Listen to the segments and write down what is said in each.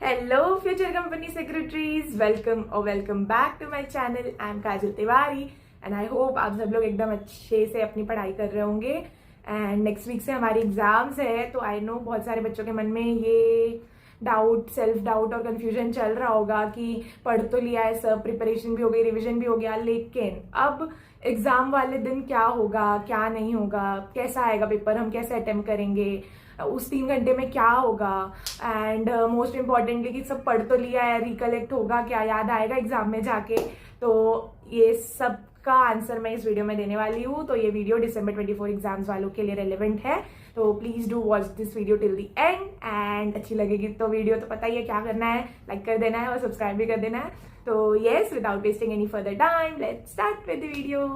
Hello future company secretaries, welcome back to my channel. I am Kajal Tiwari and I hope आप सब लोग एकदम अच्छे से अपनी पढ़ाई कर रहे होंगे। एंड नेक्स्ट वीक से हमारी एग्जाम्स है, तो आई नो बहुत सारे बच्चों के मन में ये डाउट, सेल्फ डाउट और कंफ्यूजन चल रहा होगा कि पढ़ तो लिया है सब, प्रिपरेशन भी हो गई, रिविजन भी हो गया, लेकिन अब एग्जाम वाले दिन क्या होगा, क्या नहीं होगा, कैसा आएगा पेपर, हम कैसे अटेम्प्ट करेंगे, उस 3 घंटे में क्या होगा, एंड मोस्ट इम्पॉर्टेंटली कि सब पढ़ तो लिया है, रिकलेक्ट होगा क्या, याद आएगा एग्जाम में जाके। तो ये सब का आंसर मैं इस वीडियो में देने वाली हूँ। तो ये वीडियो December 24 एग्जाम्स वालों के लिए रेलिवेंट है, तो please do watch this video till the end. And अच्छी लगेगी तो वीडियो तो पता ही है क्या करना है, लाइक कर देना है और सब्सक्राइब भी कर देना है। तो yes, without wasting any further time, let's start with the video.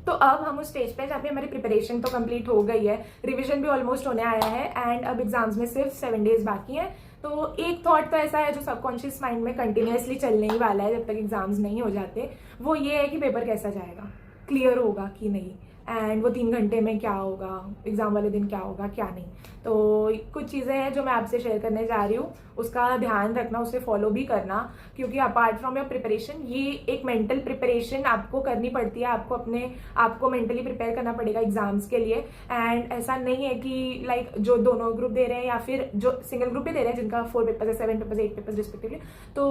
तो अब हम उस स्टेज पे जहाँ पे हमारी प्रिपरेशन तो कंप्लीट हो गई है, रिवीजन भी ऑलमोस्ट होने आया है, एंड अब एग्जाम्स में सिर्फ 7 डेज बाकी हैं। तो एक थॉट तो ऐसा है जो सबकॉन्शियस माइंड में कंटिन्यूसली चलने ही वाला है जब तक एग्जाम्स नहीं हो जाते, वो ये है कि पेपर कैसा जाएगा, क्लियर होगा कि नहीं, एंड वो 3 घंटे में क्या होगा, एग्जाम वाले दिन क्या होगा, क्या नहीं। तो कुछ चीज़ें हैं जो मैं आपसे शेयर करने जा रही हूँ, उसका ध्यान रखना, उसे फॉलो भी करना, क्योंकि अपार्ट फ्रॉम योर प्रिपरेशन ये एक मेंटल प्रिपरेशन आपको करनी पड़ती है, आपको अपने आप को मेंटली प्रिपेयर करना पड़ेगा एग्जाम्स के लिए। एंड ऐसा नहीं है कि लाइक जो दोनों ग्रुप दे रहे हैं या फिर जो सिंगल ग्रुप भी दे रहे हैं जिनका 4 पेपर्स है, 7 पेपर्स, 8 पेपर्स रिस्पेक्टिवली, तो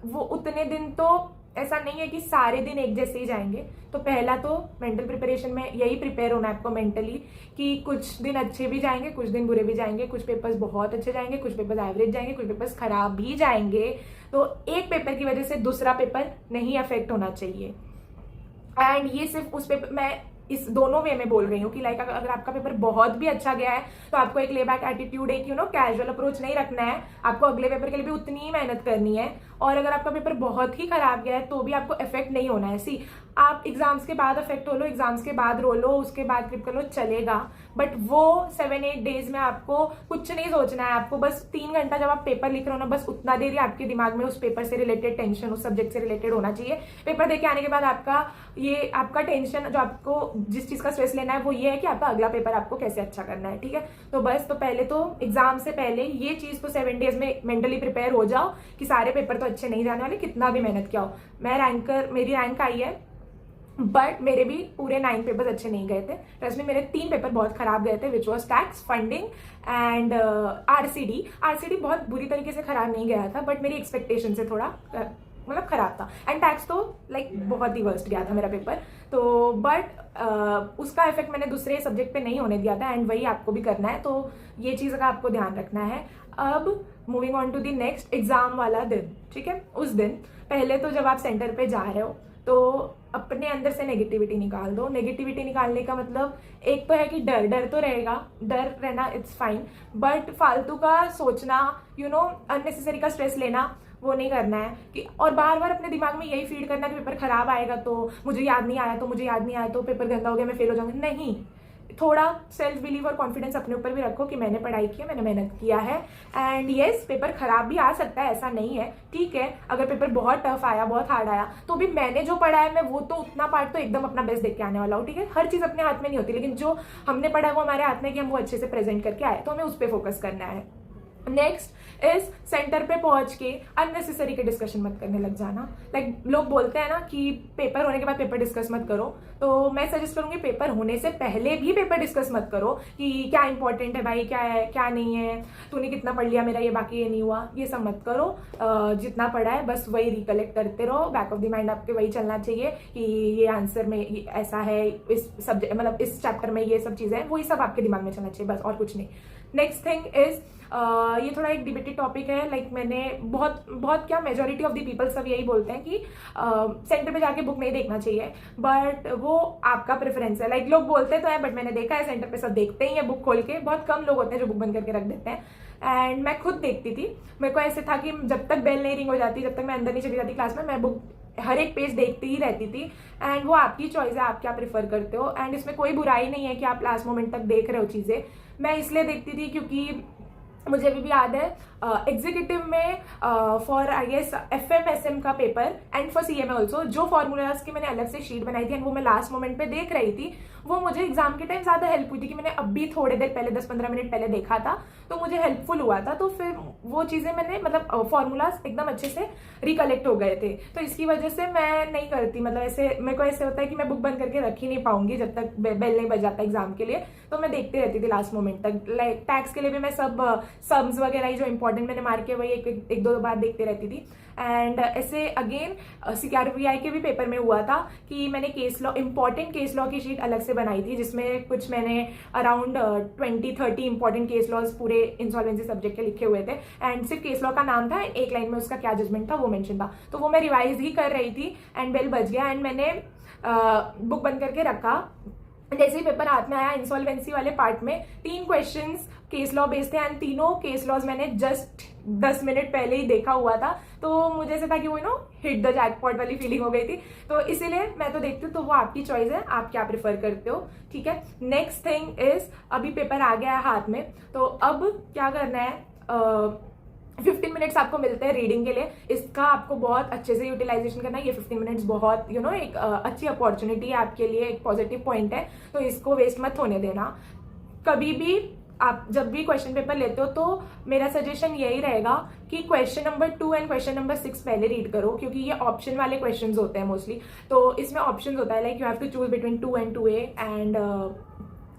वो उतने दिन तो ऐसा नहीं है कि सारे दिन एक जैसे ही जाएंगे। तो पहला तो मेंटल प्रिपरेशन में यही प्रिपेयर होना है आपको मेंटली कि कुछ दिन अच्छे भी जाएंगे, कुछ दिन बुरे भी जाएंगे, कुछ पेपर्स बहुत अच्छे जाएंगे, कुछ पेपर्स एवरेज जाएंगे, कुछ पेपर्स खराब भी जाएंगे। तो एक पेपर की वजह से दूसरा पेपर नहीं अफेक्ट होना चाहिए। एंड ये सिर्फ उस पेपर, मैं इस दोनों वे में बोल रही हूँ कि लाइक अगर आपका पेपर बहुत भी अच्छा गया है तो आपको एक लेबैक एटीट्यूड, एक कैजुअल अप्रोच नहीं रखना है, आपको अगले पेपर के लिए भी उतनी ही मेहनत करनी है। और अगर आपका पेपर बहुत ही खराब गया है तो भी आपको इफेक्ट नहीं होना है। सी, आप एग्जाम्स के बाद अफेक्ट हो लो, एग्जाम्स के बाद रो लो, उसके बाद क्लिप कर लो, चलेगा, बट वो 7-8 डेज में आपको कुछ नहीं सोचना है। आपको बस 3 घंटा जब आप पेपर लिख रहे हो ना, बस उतना देर ही आपके दिमाग में उस पेपर से रिलेटेड टेंशन, उस सब्जेक्ट से रिलेटेड होना चाहिए। पेपर देके आने के बाद आपका टेंशन, जो आपको जिस चीज का स्ट्रेस लेना है वो ये है कि आपका अगला पेपर आपको कैसे अच्छा करना है, ठीक है। तो बस, तो पहले तो एग्जाम से पहले ये चीज तो 7 डेज में मेंटली प्रिपेयर हो जाओ कि सारे पेपर तो अच्छे नहीं जाने वाले, कितना भी मेहनत किया हो। मेरी रैंक आई है, बट मेरे भी पूरे 9 पेपर्स अच्छे नहीं गए थे। ट्रस्ट में मेरे 3 पेपर बहुत खराब गए थे, which was tax, funding and RCD बहुत बुरी तरीके से खराब नहीं गया था, बट मेरी एक्सपेक्टेशन से थोड़ा मतलब खराब था। एंड टैक्स तो लाइक बहुत ही वर्स्ट गया था मेरा पेपर। तो बट उसका इफेक्ट मैंने दूसरे सब्जेक्ट पे नहीं होने दिया था, एंड वही आपको भी करना है। तो ये चीज़ का आपको ध्यान रखना है। अब moving on to the next, exam वाला दिन, ठीक है। उस दिन पहले तो जब आप सेंटर पे जा रहे हो तो अपने अंदर से नेगेटिविटी निकाल दो। नेगेटिविटी निकालने का मतलब एक तो है कि डर तो रहेगा, डर रहना इट्स फाइन, बट फालतू का सोचना, अननेसेसरी का स्ट्रेस लेना, वो नहीं करना है कि और बार बार अपने दिमाग में यही फीड करना कि पेपर खराब आएगा तो मुझे याद नहीं आया, तो पेपर गंदा हो गया, मैं फेल हो जाऊंगा। नहीं, थोड़ा सेल्फ बिलीव और कॉन्फिडेंस अपने ऊपर भी रखो कि मैंने पढ़ाई की है, मैंने मेहनत किया है। एंड येस, पेपर खराब भी आ सकता है, ऐसा नहीं है, ठीक है। अगर पेपर बहुत टफ आया, बहुत हार्ड आया, तो भी मैंने जो पढ़ा है मैं वो तो उतना पार्ट तो एकदम अपना बेस्ट देख के आने वाला हूँ, ठीक है। हर चीज़ अपने हाथ में नहीं होती, लेकिन जो हमने पढ़ा है वो हमारे हाथ में कि हम वो अच्छे से प्रेजेंट करके आए, तो हमें उस पर फोकस करना है। नेक्स्ट इज सेंटर पे पहुंच के अननेसेसरी के डिस्कशन मत करने लग जाना। लाइक लोग बोलते हैं ना कि पेपर होने के बाद पेपर डिस्कस मत करो, तो मैं सजेस्ट करूंगी पेपर होने से पहले भी पेपर डिस्कस मत करो कि क्या इंपॉर्टेंट है भाई, क्या है क्या नहीं है, तूने कितना पढ़ लिया, मेरा ये बाकी ये नहीं हुआ, ये सब मत करो। जितना पढ़ा है बस वही रिकलेक्ट करते रहो, बैक ऑफ द माइंड आपके वही चलना चाहिए कि ये आंसर में ऐसा है, इस सब्जेक्ट मतलब इस चैप्टर में ये सब चीजें हैं, वही सब आपके दिमाग में चलना चाहिए, बस और कुछ नहीं। नेक्स्ट थिंग इज, ये थोड़ा एक डिबेटेड टॉपिक है। लाइक मैंने बहुत क्या मेजोरिटी ऑफ द पीपल सब यही बोलते हैं कि सेंटर पे जाके बुक नहीं देखना चाहिए, बट वो आपका प्रेफरेंस है। लाइक लोग बोलते तो है, बट मैंने देखा है सेंटर पे सब देखते ही है बुक खोल के, बहुत कम लोग होते हैं जो बुक बंद करके रख देते हैं। एंड मैं खुद देखती थी, मेरे को ऐसे था कि जब तक बेल नहीं रिंग हो जाती, जब तक मैं अंदर नहीं चली जाती क्लास में, मैं बुक हर एक पेज देखती ही रहती थी। एंड वो आपकी चॉइस है, आप क्या प्रेफर करते हो, एंड इसमें कोई बुराई नहीं है कि आप लास्ट मोमेंट तक देख रहे हो चीजें। मैं इसलिए देखती थी क्योंकि मुझे अभी भी याद है एग्जीक्यूटिव में फॉर आई गेस FMSM का paper and for CMA also, जो फॉर्मूलाज की मैंने अलग से शीट बनाई थी एंड वो मैं लास्ट मोमेंट पे देख रही थी, वो मुझे एग्जाम के टाइम ज़्यादा हेल्प हुई थी कि मैंने अभी थोड़े देर पहले 10-15 मिनट पहले देखा था, तो मुझे हेल्पफुल हुआ था। तो फिर वो चीज़ें मैंने मतलब फॉर्मूलाज एकदम अच्छे से रिकलेक्ट हो गए थे। तो इसकी वजह से मैं नहीं करती, मतलब ऐसे मेरे को ऐसे होता है कि मैं बुक बंद करके रख ही नहीं पाऊंगी जब तक बेल नहीं बज जाता एग्जाम के लिए। तो मैं देखती रहती थी लास्ट मोमेंट तक। लाइक टैक्स के लिए भी मैं सब सम्स वगैरह जो इंपॉर्टेंट मैंने मार्क किया वही एक दो बार देखते रहती थी। एंड ऐसे अगेन CRPI के भी पेपर में हुआ था कि मैंने case law, important case law की शीट अलग से बनाई थी, जिसमें कुछ मैंने अराउंड 20-30 इंपॉर्टेंट केस लॉज पूरे इंसॉल्वेंसी सब्जेक्ट के लिखे हुए थे। एंड सिर्फ केस लॉ का नाम था, एक लाइन में उसका क्या जजमेंट था वो मेंशन था। तो वो मैं रिवाइज ही कर रही थी एंड बेल बज गया एंड मैंने बुक बंद करके रखा। जैसे ही पेपर हाथ में आया, इंसॉल्वेंसी वाले पार्ट में 3 क्वेश्चंस केस लॉ बेस्ड थे एंड तीनों केस लॉज मैंने जस्ट 10 मिनट पहले ही देखा हुआ था। तो मुझे ऐसे था कि वो हिट द जैकपॉट वाली फीलिंग हो गई थी। तो इसीलिए मैं तो देखती हूँ, तो वो आपकी चॉइस है, आप क्या प्रेफर करते हो, ठीक है। नेक्स्ट थिंग इज, अभी पेपर आ गया है हाथ में, तो अब क्या करना है, 15 मिनट्स आपको मिलते हैं रीडिंग के लिए। इसका आपको बहुत अच्छे से यूटिलाइजेशन करना है। ये 15 मिनट्स बहुत एक अच्छी अपॉर्चुनिटी है आपके लिए, एक पॉजिटिव पॉइंट है, तो इसको वेस्ट मत होने देना। कभी भी आप जब भी क्वेश्चन पेपर लेते हो तो मेरा सजेशन यही रहेगा कि question number 2 and question number 6 पहले रीड करो, क्योंकि ये ऑप्शन वाले क्वेश्चंस होते हैं मोस्टली। तो इसमें ऑप्शंस होता है like you have to choose between 2 and 2A and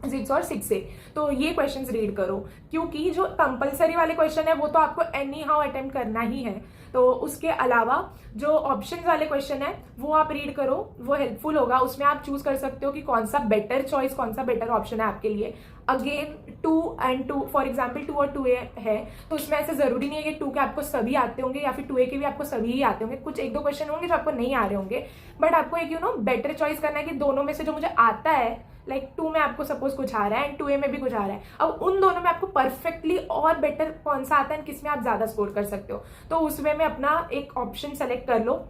6 और 6A। तो ये क्वेश्चंस रीड करो, क्योंकि जो कंपलसरी वाले क्वेश्चन है वो तो आपको एनी हाउ अटेम्प्ट करना ही है। तो उसके अलावा जो ऑप्शन वाले क्वेश्चन है वो आप रीड करो, वो हेल्पफुल होगा। उसमें आप चूज कर सकते हो कि कौन सा बेटर चॉइस, कौन सा बेटर ऑप्शन है आपके लिए। अगेन 2 and 2, फॉर एग्जाम्पल 2 और 2A है, तो उसमें ऐसे जरूरी नहीं है कि 2 के आपको सभी आते होंगे या फिर 2A के भी आपको सभी ही आते होंगे। कुछ 1-2 क्वेश्चन होंगे जो आपको नहीं आ रहे होंगे, बट आपको एक बेटर चॉइस करना है कि दोनों में से जो मुझे आता है, लाइक 2 में आपको सपोज कुछ आ रहा है एंड 2A में भी कुछ आ रहा है, अब उन दोनों में आपको परफेक्टली और बेटर कौन सा आता है, किसमें आप ज्यादा स्कोर कर सकते हो, तो उस वे में अपना एक ऑप्शन सेलेक्ट कर लो।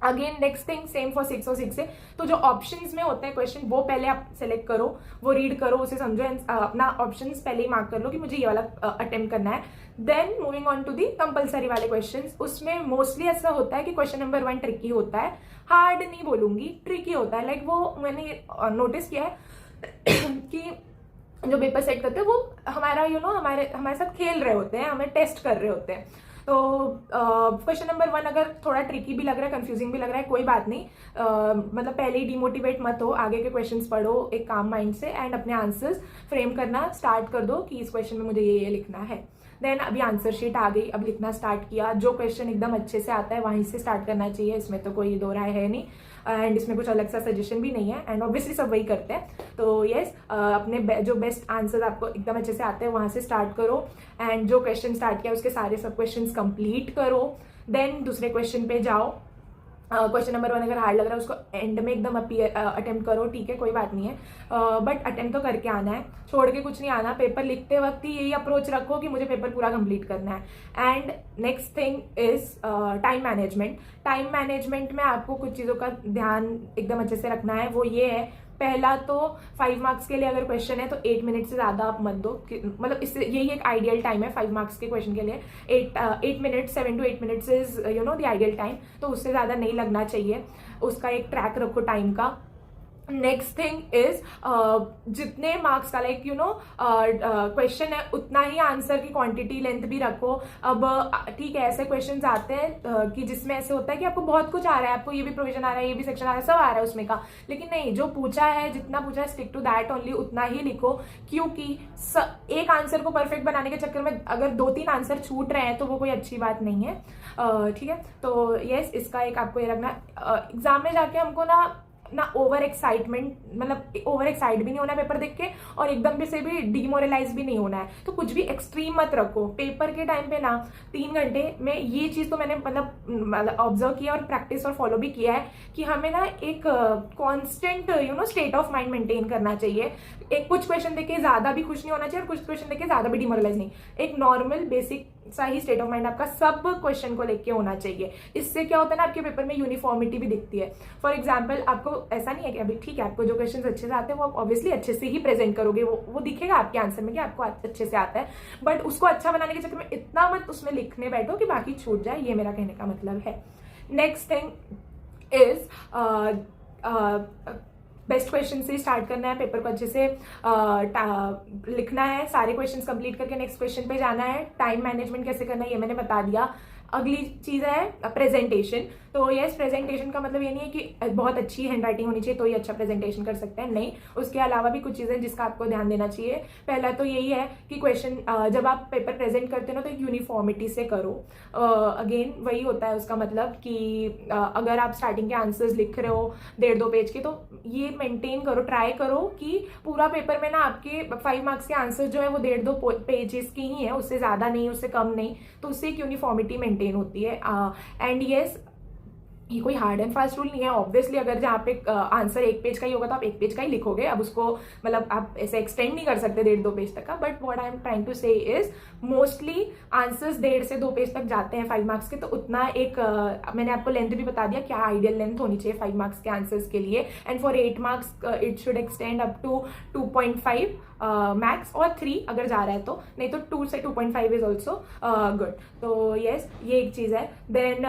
Again next thing same for 6 और 6 है, तो जो ऑप्शंस में होते हैं क्वेश्चन वो पहले आप सेलेक्ट करो, वो रीड करो, उसे समझो, अपना ऑप्शंस पहले ही मार्क कर लो कि मुझे ये वाला अटेम्प्ट करना है। Then moving on to the compulsory वाले क्वेश्चंस, उसमें मोस्टली ऐसा होता है कि क्वेश्चन नंबर 1 ट्रिकी होता है, हार्ड नहीं बोलूंगी, ट्रिकी होता है। लाइक वो मैंने नोटिस किया है कि जो पेपर सेट करते हैं वो हमारा हमारे साथ खेल रहे होते हैं, हमें टेस्ट कर रहे होते हैं। तो क्वेश्चन नंबर 1 अगर थोड़ा ट्रिकी भी लग रहा है, कंफ्यूजिंग भी लग रहा है, कोई बात नहीं, मतलब पहले ही डिमोटिवेट मत हो, आगे के क्वेश्चंस पढ़ो एक काम माइंड से एंड अपने आंसर्स फ्रेम करना स्टार्ट कर दो कि इस क्वेश्चन में मुझे ये लिखना है। देन अभी आंसर शीट आ गई, अब लिखना स्टार्ट किया, जो क्वेश्चन एकदम अच्छे से आता है वहीं से स्टार्ट करना चाहिए, इसमें तो कोई दो राय है नहीं एंड इसमें कुछ अलग सा सजेशन भी नहीं है एंड ऑब्वियसली सब वही करते हैं। तो यस, अपने जो बेस्ट आंसर आपको एकदम अच्छे से आते हैं वहां से स्टार्ट करो एंड जो क्वेश्चन स्टार्ट किया उसके सारे सब क्वेश्चन कंप्लीट करो। देन दूसरे क्वेश्चन पे जाओ। क्वेश्चन नंबर 1 अगर हार्ड लग रहा है उसको एंड में एकदम अटेम्प्ट करो, ठीक है, कोई बात नहीं है, बट अटेम्प्ट तो करके आना है, छोड़ के कुछ नहीं आना। पेपर लिखते वक्त ही यही अप्रोच रखो कि मुझे पेपर पूरा कंप्लीट करना है। And next thing is time management. Time management में आपको कुछ चीज़ों का ध्यान एकदम अच्छे से रखना है, वो ये है, पहला तो 5 मार्क्स के लिए अगर क्वेश्चन है तो 8 मिनट से ज्यादा आप मत दो, मतलब इससे यही एक आइडियल टाइम है 5 मार्क्स के क्वेश्चन के लिए। 8 minute 7 to 8 minutes is the ideal time, तो उससे ज्यादा नहीं लगना चाहिए, उसका एक ट्रैक रखो टाइम का। नेक्स्ट थिंग इज जितने मार्क्स का लाइक क्वेश्चन है उतना ही आंसर की क्वांटिटी लेंथ भी रखो। अब ठीक है, ऐसे क्वेश्चंस आते हैं कि जिसमें ऐसे होता है कि आपको बहुत कुछ आ रहा है, आपको ये भी प्रोविजन आ रहा है, ये भी सेक्शन आ रहा है, सब आ रहा है उसमें का, लेकिन नहीं, जो पूछा है, जितना पूछा है, स्टिक टू दैट ओनली, उतना ही लिखो, क्योंकि एक आंसर को परफेक्ट बनाने के चक्कर में अगर 2-3 आंसर छूट रहे हैं तो वो कोई अच्छी बात नहीं है, ठीक है। तो यस, इसका एक आपको ये रखना, एग्जाम में जाके हमको ना ओवर एक्साइटमेंट, मतलब ओवर एक्साइट भी नहीं होना है पेपर देख के और एकदम से भी डिमोरलाइज भी नहीं होना है, तो कुछ भी एक्सट्रीम मत रखो। पेपर के टाइम पे ना 3 घंटे में ये चीज तो मैंने मतलब ऑब्जर्व किया और प्रैक्टिस और फॉलो भी किया है कि हमें ना एक constant state of mind maintain करना चाहिए। एक कुछ क्वेश्चन देख के ज्यादा भी खुश नहीं होना चाहिए और कुछ क्वेश्चन देख के ज्यादा भी डिमोरलाइज नहीं, एक नॉर्मल बेसिक सा ही स्टेट ऑफ माइंड आपका सब क्वेश्चन को लेके होना चाहिए। इससे क्या होता है ना, आपके पेपर में यूनिफॉर्मिटी भी दिखती है। फॉर एग्जाम्पल, आपको ऐसा नहीं है कि अभी ठीक है आपको जो क्वेश्चन अच्छे से आते हैं वो आप ऑब्वियसली अच्छे से ही प्रेजेंट करोगे, वो दिखेगा आपके आंसर में कि आपको अच्छे से आता है, बट उसको अच्छा बनाने के चक्कर में इतना मत उसमें लिखने बैठो कि बाकी छूट जाए, ये मेरा कहने का मतलब है। Next thing is best question से स्टार्ट करना है, पेपर को अच्छे से लिखना है, सारे क्वेश्चंस कंप्लीट करके नेक्स्ट क्वेश्चन पे जाना है। टाइम मैनेजमेंट कैसे करना है ये मैंने बता दिया। अगली चीज है प्रेजेंटेशन। तो यस, प्रेजेंटेशन का मतलब ये नहीं है कि बहुत अच्छी हैंडराइटिंग होनी चाहिए तो ही अच्छा प्रेजेंटेशन कर सकते हैं, नहीं, उसके अलावा भी कुछ चीजें जिसका आपको ध्यान देना चाहिए। पहला तो यही है कि क्वेश्चन जब आप पेपर प्रेजेंट करते हो ना तो एक यूनिफॉर्मिटी से करो। अगेन वही होता है उसका मतलब कि अगर आप स्टार्टिंग के आंसर्स लिख रहे हो 1.5-2 पेज के, तो ये मेंटेन करो, ट्राई करो कि पूरा पेपर में ना आपके 5 मार्क्स के आंसर जो है वो 1.5-2 पेजेस की ही है, उससे ज्यादा नहीं, उससे कम नहीं, तो उससे एक यूनिफॉर्मिटी मेंटेन होती है। एंड यस, ये कोई हार्ड एंड फास्ट रूल नहीं है। ऑब्वियसली अगर जहाँ पे आंसर 1 पेज का ही होगा तो आप 1 पेज का ही लिखोगे, अब उसको मतलब आप ऐसे एक्सटेंड नहीं कर सकते 1.5-2 पेज तक का। But what I am trying to say is mostly answers 1.5 से 2 पेज तक जाते हैं 5 मार्क्स के, तो उतना एक मैंने आपको लेंथ भी बता दिया क्या आइडियल लेंथ होनी चाहिए 5 मार्क्स के आंसर्स के लिए। And for 8 marks it should extend up to 2.5 max और 3 अगर जा रहा है तो, नहीं तो 2 से 2.5 इज ऑल्सो गुड। तो यस, ये एक चीज है। देन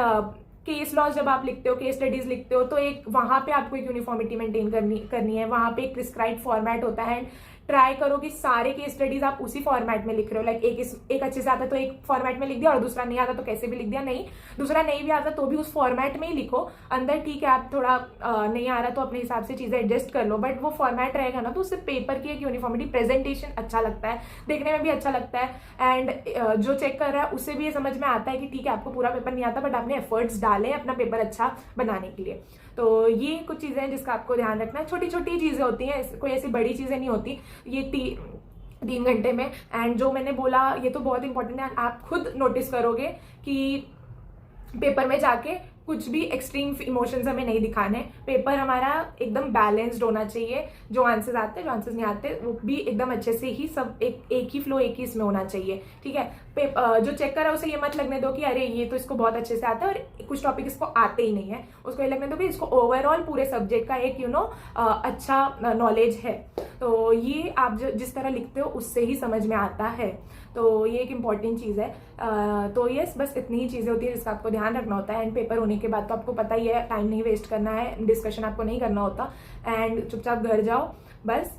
केस लॉज जब आप लिखते हो, केस स्टडीज लिखते हो, तो एक वहां पे आपको एक यूनिफॉर्मिटी मेंटेन करनी है। वहां पे एक प्रिस्क्राइब फॉर्मेट होता है। ट्राई करो कि सारे केस स्टडीज आप उसी फॉर्मेट में लिख रहे हो। लाइक एक अच्छे से आता तो एक फॉर्मेट में लिख दिया और दूसरा नहीं आता तो कैसे भी लिख दिया, नहीं, दूसरा नहीं भी आता तो भी उस फॉर्मेट में ही लिखो। अंदर ठीक है आप थोड़ा नहीं आ रहा तो अपने हिसाब से चीजें एडजस्ट कर लो, बट वो फॉर्मेट रहेगा ना तो उससे पेपर की एक यूनिफॉर्मिटी, प्रेजेंटेशन अच्छा लगता है, देखने में भी अच्छा लगता है। एंड जो चेक कर रहा है उससे भी ये समझ में आता है कि ठीक है आपको पूरा पेपर नहीं आता बट आपने एफर्ट्स डाले अपना पेपर अच्छा बनाने के लिए। तो ये कुछ चीजें हैं जिसका आपको ध्यान रखना है। छोटी छोटी चीजें होती हैं, कोई ऐसी बड़ी चीजें नहीं होती ये 3 घंटे में। एंड जो मैंने बोला ये तो बहुत इंपॉर्टेंट है, आप खुद नोटिस करोगे कि पेपर में जाके कुछ भी एक्सट्रीम इमोशंस हमें नहीं दिखाने। पेपर हमारा एकदम बैलेंस्ड होना चाहिए, जो आंसर्स आते हैं जो आंसर्स नहीं आते वो भी एकदम अच्छे से ही सब एक ही फ्लो, एक ही इसमें होना चाहिए, ठीक है। जो चेक कर रहा है उसे ये मत लगने दो कि अरे ये तो इसको बहुत अच्छे से आता है और कुछ टॉपिक इसको आते ही नहीं है, उसको ये लगने दो कि इसको ओवरऑल पूरे सब्जेक्ट का एक अच्छा नॉलेज है। तो ये आप जिस तरह लिखते हो उससे ही समझ में आता है, तो ये एक इम्पॉर्टेंट चीज़ है। तो यस, बस इतनी ही चीज़ें होती है जिसका आपको ध्यान रखना होता है। एंड पेपर होने के बाद तो आपको पता ही है टाइम नहीं वेस्ट करना है, डिस्कशन आपको नहीं करना होता, एंड चुपचाप घर जाओ बस।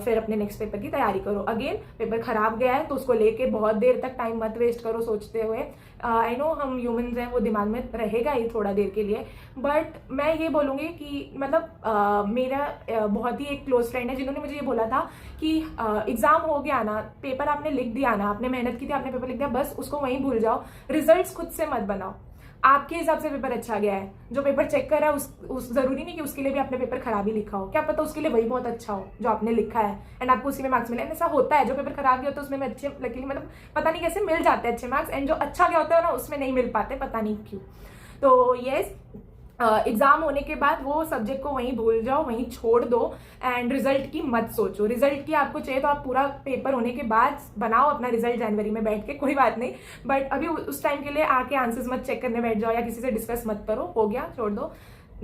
फिर अपने नेक्स्ट पेपर की तैयारी करो। अगेन पेपर खराब गया है तो उसको लेके बहुत देर तक टाइम मत वेस्ट करो सोचते हुए। आई नो हम ह्यूमंस हैं, वो दिमाग में रहेगा ही थोड़ा देर के लिए, बट मैं ये बोलूँगी कि मतलब मेरा बहुत ही एक क्लोज फ्रेंड है जिन्होंने मुझे ये बोला था कि एग्जाम हो गया ना, पेपर आपने लिख दिया ना, आपने मेहनत की थी, आपने पेपर लिख दिया, बस उसको वहीं भूल जाओ, रिजल्ट्स खुद से मत बनाओ। आपके हिसाब से पेपर अच्छा गया है, जो पेपर चेक कर रहा है उस जरूरी नहीं कि उसके लिए भी आपने पेपर खराब ही लिखा हो, क्या पता उसके लिए वही बहुत अच्छा हो जो आपने लिखा है एंड आपको उसी में मार्क्स मिले। ऐसा होता है, जो पेपर खराब गया होता है उसमें अच्छे लकीली मतलब पता नहीं कैसे मिल जाते हैं अच्छे मार्क्स, एंड जो अच्छा गया होता है ना उसमें नहीं मिल पाते, पता नहीं क्यों। तो यस, एग्जाम होने के बाद वो सब्जेक्ट को वहीं भूल जाओ, वहीं छोड़ दो, एंड रिजल्ट की मत सोचो। रिजल्ट की आपको चाहिए तो आप पूरा पेपर होने के बाद बनाओ अपना रिजल्ट जनवरी में बैठ के, कोई बात नहीं, बट अभी उस टाइम के लिए आके आंसर्स मत चेक करने बैठ जाओ या किसी से डिस्कस मत करो, हो गया छोड़ दो,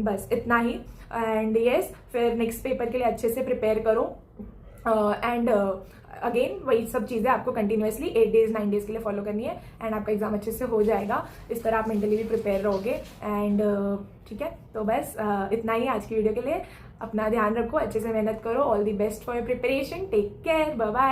बस इतना ही। एंड यस, फिर नेक्स्ट पेपर के लिए अच्छे से प्रिपेयर करो। एंड अगेन वही सब चीज़ें आपको कंटिन्यूसली 8 डेज 9 डेज के लिए फॉलो करनी है, एंड आपका एग्जाम अच्छे से हो जाएगा। इस तरह आप मेंटली भी प्रिपेयर रहोगे। एंड ठीक है, तो बस इतना ही आज की वीडियो के लिए। अपना ध्यान रखो, अच्छे से मेहनत करो, all the best for your preparation, take care, bye bye.